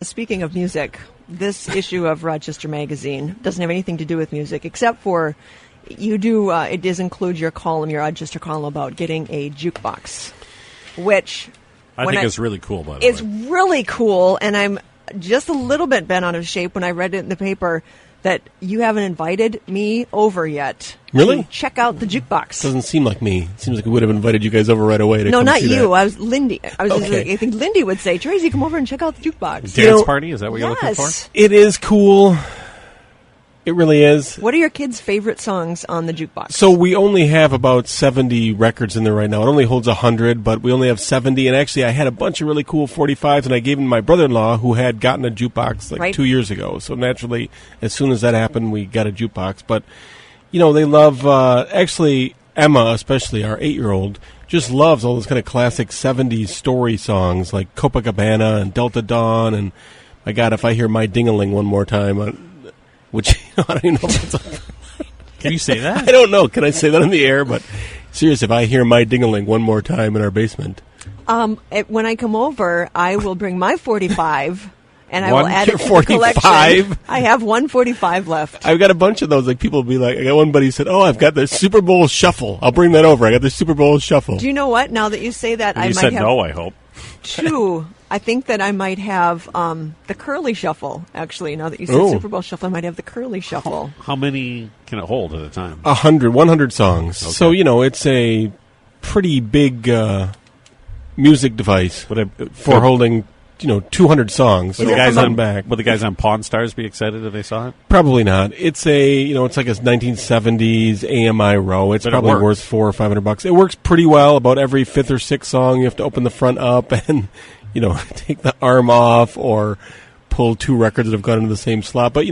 Speaking of music, this issue of Rochester Magazine doesn't have anything to do with music, except for you do. It does include your Rochester column about getting a jukebox, which I think is really cool. By the way, it's really cool, and I'm just a little bit bent out of shape when I read it in the paper that you haven't invited me over yet. Really? To check out the jukebox. Doesn't seem like me. It seems like we would have invited you guys over right away to No, come not see you. that. I was Lindy. Okay. I think Lindy would say, Tracy, come over and check out the jukebox. Dance party? Is that what you're looking for? Yes. It is cool. It really is. What are your kids' favorite songs on the jukebox? So we only have about 70 records in there right now. It only holds 100, but we only have 70. And actually, I had a bunch of really cool 45s, and I gave them to my brother-in-law, who had gotten a jukebox like 2 years ago. So naturally, as soon as that happened, we got a jukebox. But, you know, they love, actually, Emma, especially, our 8-year-old, just loves all those kind of classic 70s story songs like Copacabana and Delta Dawn. And, my God, if I hear My Ding-a-Ling one more time, which, I don't even know if that's Can you say that? I don't know. Can I say that on the air? But seriously, if I hear My Ding-a-Ling one more time in our basement. When I come over, I will bring my 45, and I will add it to the 45? collection. I have 145 left. I've got a bunch of those. Like, people will be like, I got one buddy who said, I've got the Super Bowl Shuffle. I'll bring that over. I got the Super Bowl Shuffle. Do you know what? Now that you say that, I you might said have no, I hope. 2. I think that I might have the Curly Shuffle, actually. Now that you said Super Bowl Shuffle, I might have the Curly Shuffle. How many can it hold at a time? 100 songs. Okay. So, it's a pretty big music device for holding, 200 songs. Would the guys on Pawn Stars be excited if they saw it? Probably not. It's it's like a 1970s AMI row. It's probably worth $400 or $500. It works pretty well. About every 5th or 6th song, you have to open the front up and take the arm off or pull 2 records that have gone into the same slot. But,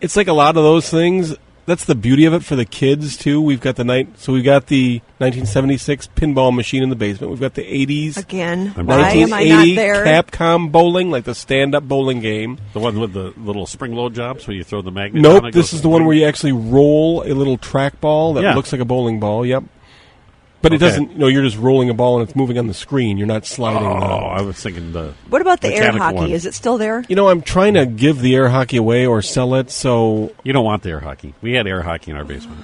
it's like a lot of those things. That's the beauty of it for the kids, too. We've got the 1976 pinball machine in the basement. We've got the 80s. Again, why am I not there? Capcom bowling, like the stand-up bowling game. The one with the little spring-load jobs where you throw the magnet down? Nope, this is the one where you actually roll a little trackball that looks like a bowling ball. Yep. But it doesn't, you're just rolling a ball and it's moving on the screen. You're not sliding. I was thinking What about the air hockey? One. Is it still there? I'm trying to give the air hockey away or sell it, so... You don't want the air hockey. We had air hockey in our basement.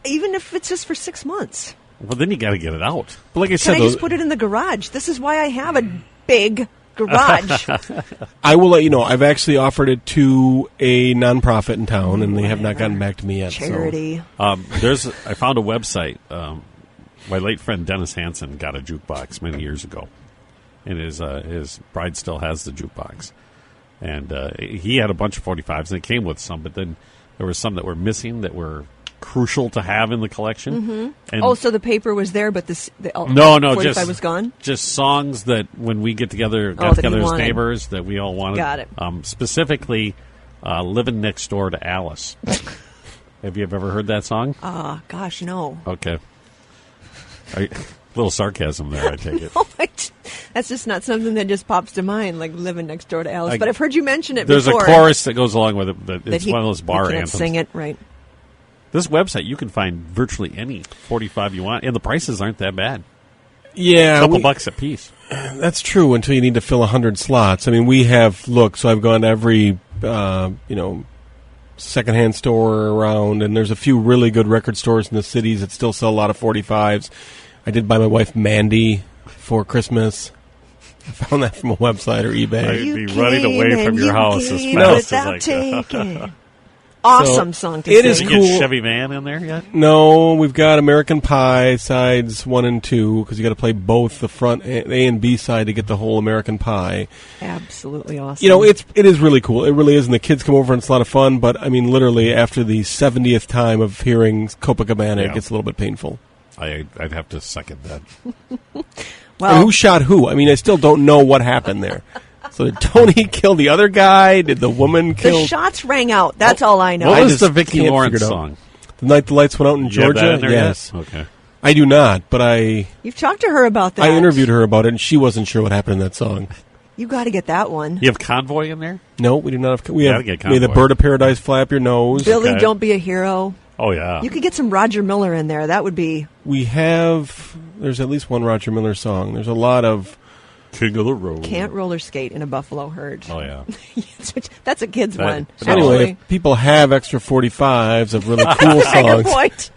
Even if it's just for 6 months. Well, then you got to get it out. But like I said... Can I just put it in the garage? This is why I have a big garage. I will let you know. I've actually offered it to a nonprofit in town, and they have not gotten back to me yet. Charity. So. I found a website... my late friend Dennis Hansen got a jukebox many years ago, and his bride still has the jukebox. And he had a bunch of 45s, and it came with some, but then there were some that were missing that were crucial to have in the collection. Mm-hmm. And so the paper was there, but the 45 was gone? Just songs that when we got together as neighbors that we all wanted. Got it. Specifically, Living Next Door to Alice. Have you ever heard that song? Gosh, no. Okay. A little sarcasm there, I take it. That's just not something that just pops to mind, like Living Next Door to Alice. But I've heard you mention it before. There's a chorus that goes along with it. It's one of those bar anthems. Sing it, right. This website, you can find virtually any 45 you want, and the prices aren't that bad. Yeah. A couple bucks a piece. That's true until you need to fill 100 slots. I mean, we have looked, so I've gone to every, secondhand store around, and there's a few really good record stores in the cities that still sell a lot of 45s. I did buy my wife Mandy for Christmas. I found that from a website or eBay. I'd be running away from your house as fast as I could. Awesome song to sing. It is cool. cool. Get Chevy Van in there yet? No, we've got American Pie sides 1 and 2 because you got to play both the front A and B side to get the whole American Pie. Absolutely awesome. It is really cool. It really is, and the kids come over and it's a lot of fun. But I mean, literally after the 70th time of hearing Copacabana, it gets a little bit painful. I'd have to second that. Well, and who shot who? I mean, I still don't know what happened there. So did Tony kill the other guy? Did the woman kill? The shots rang out. That's all I know. What was the Vicki Lawrence song? The Night the Lights Went Out in Georgia? Have that in there yes. Yet? Okay. I do not, but You've talked to her about that. I interviewed her about it, and she wasn't sure what happened in that song. You got to get that one. You have Convoy in there? No, we do not have. We have May the Bird of Paradise Flap Your Nose. Billy, Don't Be a Hero. Oh, yeah. You could get some Roger Miller in there. That would be... There's at least one Roger Miller song. There's a lot of King of the road. Can't roller skate in a buffalo herd. Oh, yeah. That's a kid's one. So anyway, if people have extra 45s of really cool Good songs, point.